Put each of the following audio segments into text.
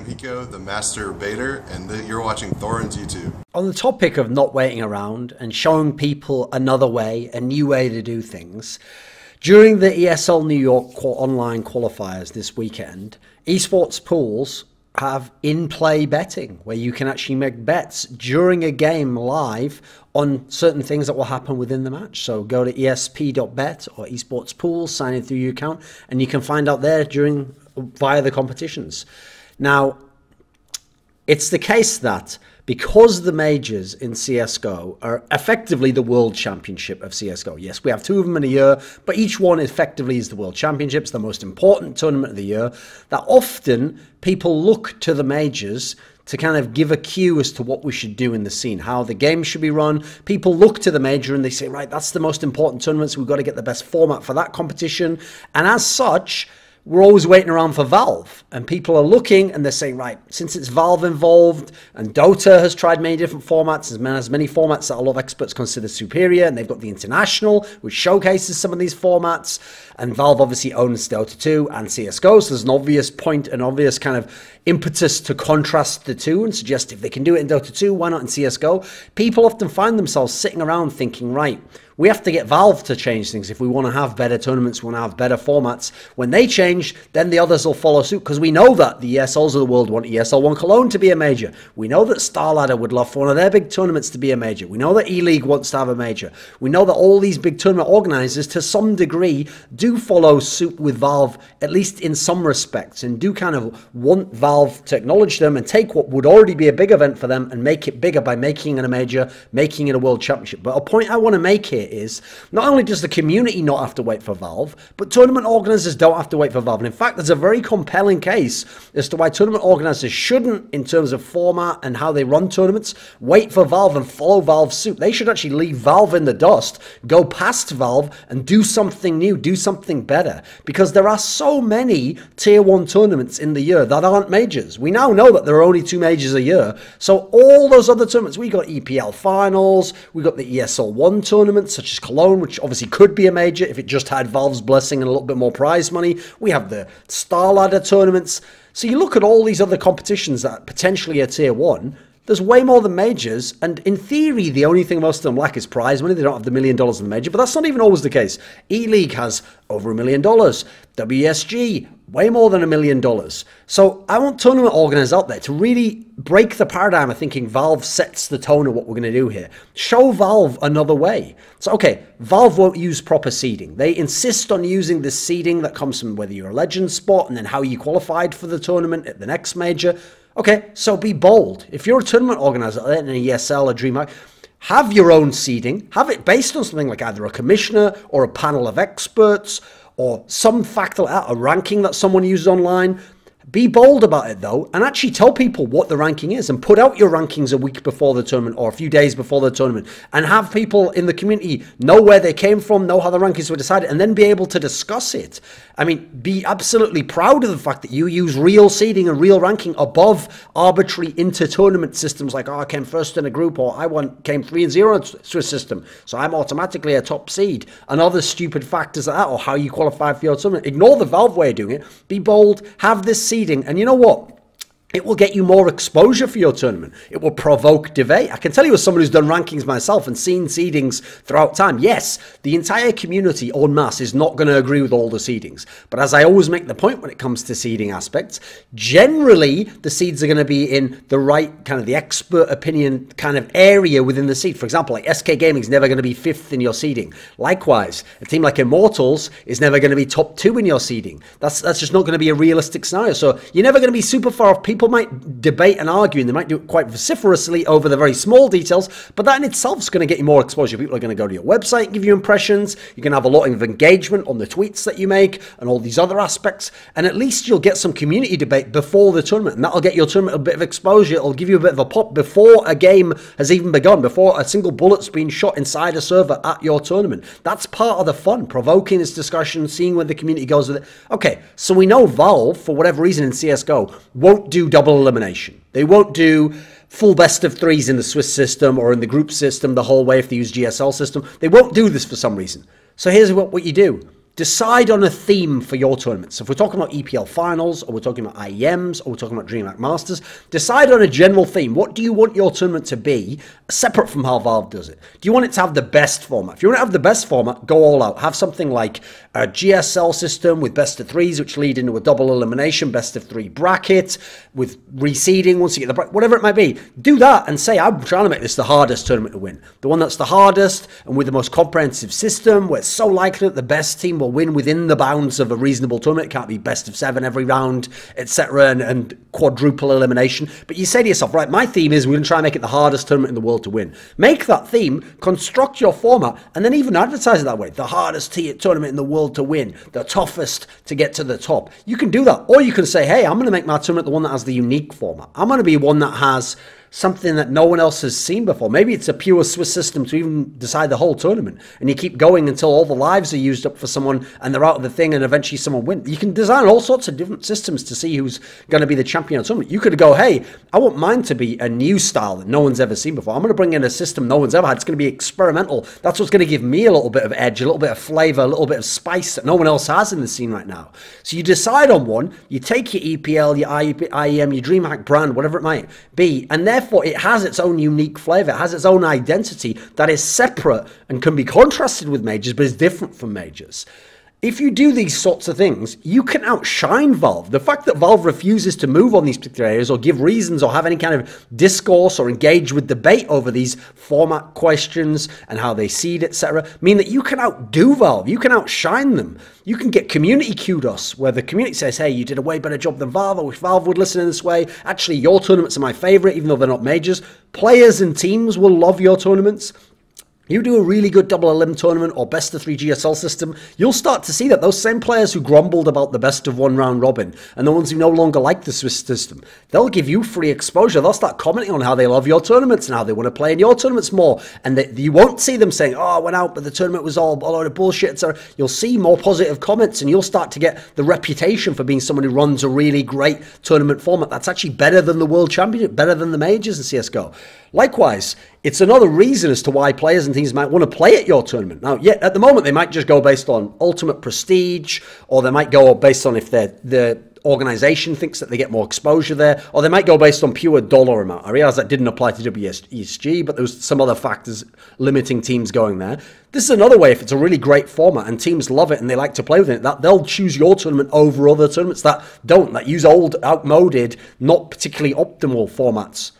am Hiko, the Master Baiter, and you're watching Thorin's YouTube. On the topic of not waiting around and showing people another way, a new way to do things, during the ESL New York online qualifiers this weekend, esports pools have in-play betting where you can actually make bets during a game live on certain things that will happen within the match. So go to esp.bet or esports pools, sign in through your account, and you can find out there via the competitions. Now, it's the case that because the majors in CSGO are effectively the World Championship of CSGO. Yes, we have two of them in a year, but each one effectively is the World Championships, the most important tournament of the year, that often people look to the majors to kind of give a cue as to what we should do in the scene, how the game should be run. People look to the major and they say, right, that's the most important tournament, so we've got to get the best format for that competition. And as such, we're always waiting around for Valve, and people are looking and they're saying, right, since it's Valve involved and Dota has tried many different formats, has many formats that a lot of experts consider superior, and they've got the International, which showcases some of these formats, and Valve obviously owns Dota 2 and CSGO, so there's an obvious point, an obvious kind of impetus to contrast the two and suggest if they can do it in Dota 2, why not in CSGO? People often find themselves sitting around thinking, right, we have to get Valve to change things if we want to have better tournaments, we want to have better formats. When they change, then the others will follow suit, because we know that the ESLs of the world want ESL One Cologne to be a major. We know that StarLadder would love for one of their big tournaments to be a major. We know that E-League wants to have a major. We know that all these big tournament organizers, to some degree, do follow suit with Valve, at least in some respects, and do kind of want Valve to acknowledge them and take what would already be a big event for them and make it bigger by making it a major, making it a world championship. But a point I want to make here is not only does the community not have to wait for Valve, but tournament organizers don't have to wait for Valve. And in fact, there's a very compelling case as to why tournament organizers shouldn't, in terms of format and how they run tournaments, wait for Valve and follow Valve's suit. They should actually leave Valve in the dust, go past Valve and do something new, do something better. Because there are so many tier 1 tournaments in the year that aren't majors. We now know that there are only 2 majors a year. So all those other tournaments, we got EPL finals, we got the ESL 1 tournaments, such as Cologne, which obviously could be a major if it just had Valve's blessing and a little bit more prize money. We have the StarLadder tournaments. So you look at all these other competitions that potentially are tier 1, there's way more than majors, and in theory, the only thing most of them lack is prize money. They don't have the $1 million in the major, but that's not even always the case. E-League has over $1 million. WSG, way more than $1 million. So I want tournament organizers out there to really break the paradigm of thinking Valve sets the tone of what we're going to do here. Show Valve another way. So, okay, Valve won't use proper seeding. They insist on using the seeding that comes from whether you're a legend spot and then how you qualified for the tournament at the next major. Okay, so be bold. If you're a tournament organizer in an ESL, a DreamHack, have your own seeding. Have it based on something like either a commissioner or a panel of experts or some factor, a ranking that someone uses online. Be bold about it, though, and actually tell people what the ranking is and put out your rankings a week before the tournament or a few days before the tournament and have people in the community know where they came from, know how the rankings were decided, and then be able to discuss it. I mean, be absolutely proud of the fact that you use real seeding and real ranking above arbitrary inter-tournament systems like, oh, I came first in a group, or came 3-0 in a Swiss system, so I'm automatically a top seed, and other stupid factors like that, or how you qualify for your tournament. Ignore the Valve way of doing it. Be bold, have this seeding, and you know what? It will get you more exposure for your tournament. It will provoke debate. I can tell you as someone who's done rankings myself and seen seedings throughout time, yes, the entire community en masse is not going to agree with all the seedings. But as I always make the point when it comes to seeding aspects, generally the seeds are going to be in the right kind of the expert opinion kind of area within the seed. For example, like SK Gaming is never going to be 5th in your seeding. Likewise, a team like Immortals is never going to be top 2 in your seeding. That's just not going to be a realistic scenario. So you're never going to be super far off. People might debate and argue, and they might do it quite vociferously over the very small details, but that in itself is going to get you more exposure. People are going to go to your website and give you impressions. You're going to have a lot of engagement on the tweets that you make and all these other aspects, and at least you'll get some community debate before the tournament, and that'll get your tournament a bit of exposure. It'll give you a bit of a pop before a game has even begun, before a single bullet's been shot inside a server at your tournament. That's part of the fun, provoking this discussion, seeing where the community goes with it. Okay, so we know Valve, for whatever reason in CSGO, won't do double elimination. They won't do full best of 3s in the Swiss system or in the group system the whole way if they use GSL system. They won't do this for some reason. So here's what you do. decide on a theme for your tournament. So if we're talking about EPL finals, or we're talking about IEMs, or we're talking about DreamHack Masters, decide on a general theme. What do you want your tournament to be, separate from how Valve does it? Do you want it to have the best format? If you want to have the best format, go all out. Have something like a GSL system with best of threes, which lead into a double elimination, best of three bracket, with reseeding once you get the bracket, whatever it might be. Do that and say, I'm trying to make this the hardest tournament to win. The one that's the hardest and with the most comprehensive system, where it's so likely that the best team will win within the bounds of a reasonable tournament. It can't be best of 7 every round, etc., and quadruple elimination. But you say to yourself, right, my theme is we're going to try and make it the hardest tournament in the world to win. Make that theme, construct your format, and then even advertise it that way. The hardest tournament in the world to win, the toughest to get to the top. You can do that. Or you can say, hey, I'm going to make my tournament the one that has the unique format. I'm going to be one that has something that no one else has seen before. Maybe it's a pure Swiss system to even decide the whole tournament, and you keep going until all the lives are used up for someone and they're out of the thing, and eventually someone wins. You can design all sorts of different systems to see who's going to be the champion of the tournament. You could go, hey, I want mine to be a new style that no one's ever seen before. I'm going to bring in a system no one's ever had. It's going to be experimental. That's what's going to give me a little bit of edge, a little bit of flavor, a little bit of spice that no one else has in the scene right now. So you decide on one, you take your EPL, your IEM, your DreamHack brand, whatever it might be, and therefore it has its own unique flavor. It has its own identity that is separate and can be contrasted with majors, but is different from majors. If you do these sorts of things, you can outshine Valve. The fact that Valve refuses to move on these particular areas or give reasons or have any kind of discourse or engage with debate over these format questions and how they seed, etc., mean that you can outdo Valve. You can outshine them. You can get community kudos where the community says, hey, you did a way better job than Valve. I wish Valve would listen in this way. Actually, your tournaments are my favorite, even though they're not majors. Players and teams will love your tournaments. You do a really good double elim tournament or best of 3 GSL system, you'll start to see that those same players who grumbled about the best of 1 round robin and the ones who no longer like the Swiss system, they'll give you free exposure. They'll start commenting on how they love your tournaments and how they want to play in your tournaments more. And you won't see them saying, oh, I went out, but the tournament was all a load of bullshit, etc. You'll see more positive comments, and you'll start to get the reputation for being someone who runs a really great tournament format that's actually better than the World Championship, better than the majors in CSGO. Likewise, it's another reason as to why players and teams might want to play at your tournament. Now, yet at the moment, they might just go based on ultimate prestige, or they might go based on if the organization thinks that they get more exposure there, or they might go based on pure dollar amount. I realize that didn't apply to WSG, but there was some other factors limiting teams going there. This is another way, if it's a really great format and teams love it and they like to play with it, that they'll choose your tournament over other tournaments that don't, that use old, outmoded, not particularly optimal formats.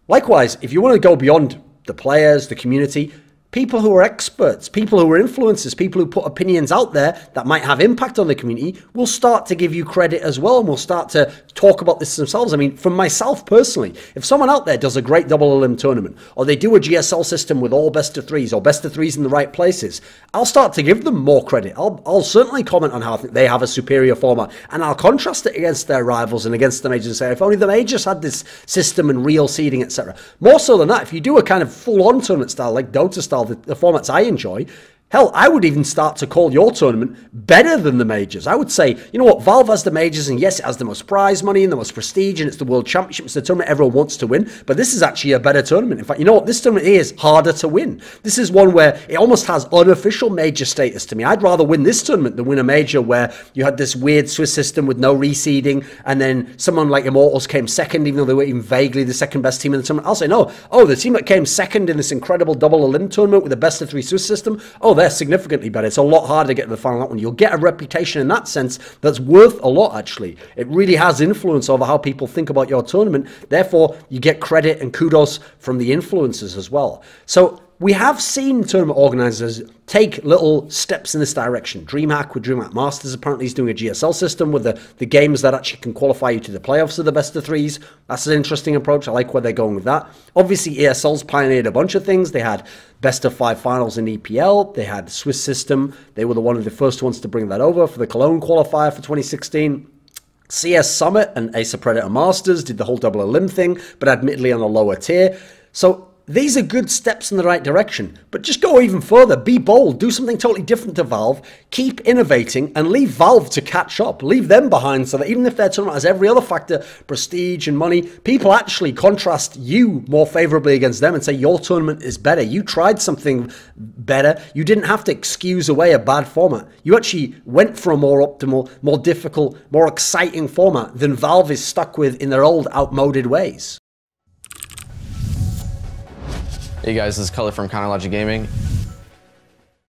Likewise, if you want to go beyond the players, the community, people who are experts, people who are influencers, people who put opinions out there that might have impact on the community will start to give you credit as well, and will start to talk about this themselves. I mean, from myself personally, if someone out there does a great double elim tournament, or they do a GSL system with all best of 3s, or best of 3s in the right places, I'll start to give them more credit. I'll certainly comment on how they have a superior format, and I'll contrast it against their rivals and against the majors and say, if only the majors had this system and real seeding, etc. More so than that, if you do a kind of full-on tournament style, like Dota style, the formats I enjoy, hell, I would even start to call your tournament better than the majors. I would say, you know what, Valve has the majors, and yes, it has the most prize money and the most prestige, and it's the World Championship. It's the tournament everyone wants to win, but this is actually a better tournament. In fact, you know what, this tournament is harder to win. This is one where it almost has unofficial major status to me. I'd rather win this tournament than win a major where you had this weird Swiss system with no reseeding, and then someone like Immortals came second, even though they were even vaguely the second best team in the tournament. I'll say, no, oh, the team that came second in this incredible double elim tournament with the best of 3 Swiss system, oh, they're significantly better. It's a lot harder to get to the final that one. You'll get a reputation in that sense that's worth a lot, actually. It really has influence over how people think about your tournament. Therefore, you get credit and kudos from the influencers as well. So we have seen tournament organizers take little steps in this direction. DreamHack with DreamHack Masters apparently is doing a GSL system with the games that actually can qualify you to the playoffs of the best of 3s. That's an interesting approach. I like where they're going with that. Obviously, ESL's pioneered a bunch of things. They had best of 5 finals in EPL. They had the Swiss system. They were one of the first ones to bring that over for the Cologne qualifier for 2016. CS Summit and Acer Predator Masters did the whole double elim thing, but admittedly on a lower tier. So These are good steps in the right direction, but just go even further. Be bold. Do something totally different to Valve. Keep innovating and leave Valve to catch up. Leave them behind so that even if their tournament has every other factor, prestige and money, people actually contrast you more favorably against them and say your tournament is better. You tried something better. You didn't have to excuse away a bad format. You actually went for a more optimal, more difficult, more exciting format than Valve is stuck with in their old outmoded ways. Hey guys, this is Cully from Counterlogic Gaming.